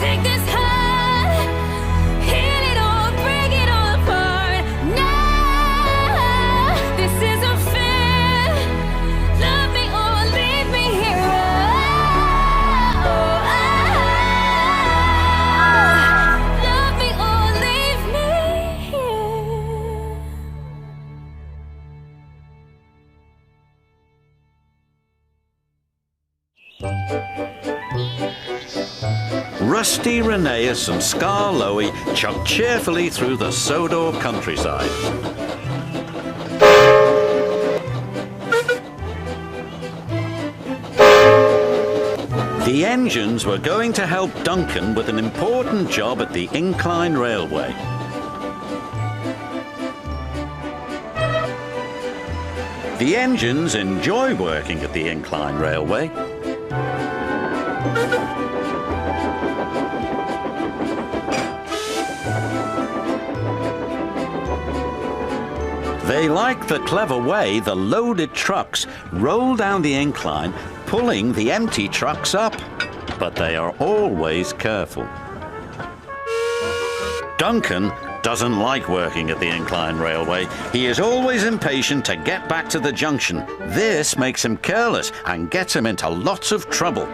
Take this heart, heal it all, break it all apart. No, this isn't fair. Love me or leave me here. Love me or leave me here. Rusty, Rheneas and Scar Loey chugged cheerfully through the Sodor countryside. The engines were going to help Duncan with an important job at the Incline Railway. The engines enjoy working at the Incline Railway. They like the clever way the loaded trucks roll down the incline, pulling the empty trucks up. But they are always careful. Duncan doesn't like working at the Incline Railway. He is always impatient to get back to the junction. This makes him careless and gets him into lots of trouble.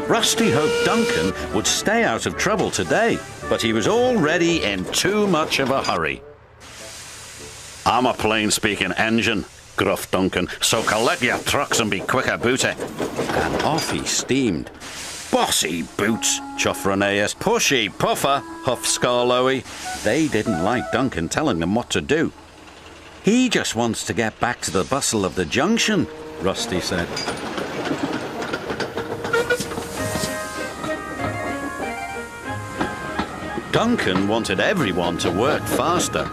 Rusty hoped Duncan would stay out of trouble today, but he was already in too much of a hurry. "I'm a plain-speaking engine," gruffed Duncan, "so collect your trucks and be quick about it." And off he steamed. "Bossy boots," chuffed Rheneas. "Pushy puffer," huffed Scar Loey. They didn't like Duncan telling them what to do. "He just wants to get back to the bustle of the junction," Rusty said. Duncan wanted everyone to work faster.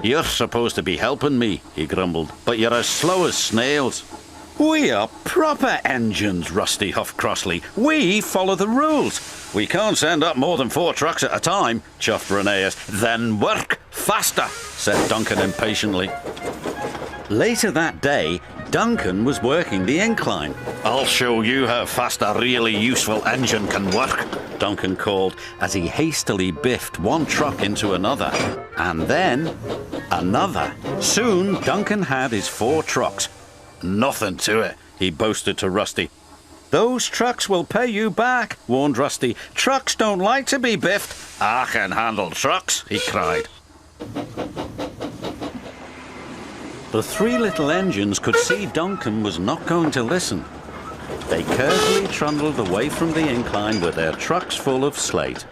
"You're supposed to be helping me," he grumbled, "but you're as slow as snails." "We are proper engines," Rusty huffed crossly. "We follow the rules." "We can't send up more than 4 trucks at a time," chuffed Rheneas. "Then work faster," said Duncan impatiently. Later that day, Duncan was working the incline. "I'll show you how fast a really useful engine can work," Duncan called as he hastily biffed one truck into another. And then another. Soon, Duncan had his 4 trucks. "Nothing to it," he boasted to Rusty. "Those trucks will pay you back," warned Rusty. "Trucks don't like to be biffed." "I can handle trucks," he cried. The 3 little engines could see Duncan was not going to listen. They carefully trundled away from the incline with their trucks full of slate.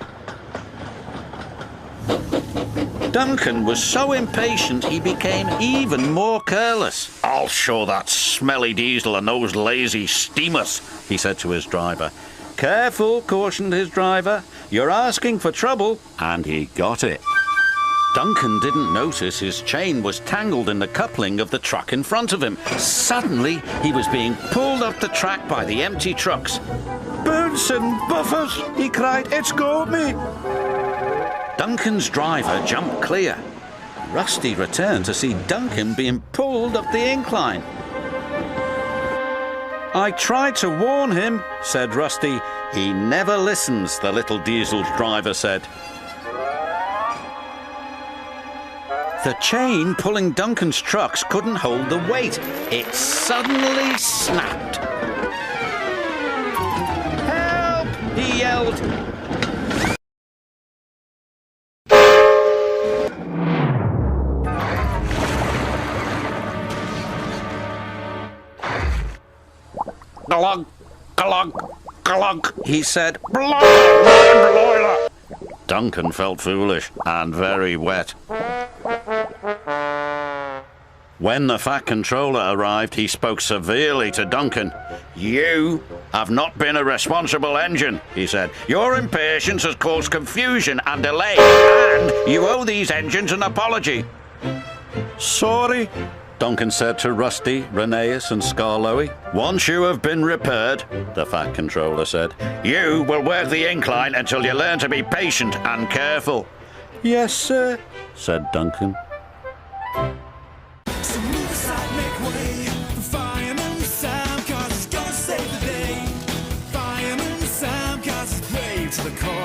Duncan was so impatient he became even more careless. "I'll show that smelly diesel and those lazy steamers," he said to his driver. "Careful," cautioned his driver. "You're asking for trouble." And he got it. Duncan didn't notice his chain was tangled in the coupling of the truck in front of him. Suddenly, he was being pulled up the track by the empty trucks. "Birds and buffers!" he cried. "It's got me!" Duncan's driver jumped clear. Rusty returned to see Duncan being pulled up the incline. "I tried to warn him," said Rusty. "He never listens," the little diesel's driver said. The chain pulling Duncan's trucks couldn't hold the weight. It suddenly snapped. "Help!" he yelled. "Glug, glug, glug," he said. "Blood, Duncan felt foolish and very wet. When the Fat Controller arrived, he spoke severely to Duncan. "You have not been a responsible engine," he said. "Your impatience has caused confusion and delay, and you owe these engines an apology." "Sorry," Duncan said to Rusty, Rheneas and Scar Loey. "Once you have been repaired," the Fat Controller said, "you will work the incline until you learn to be patient and careful." "Yes, sir," said Duncan. So move aside. to the call.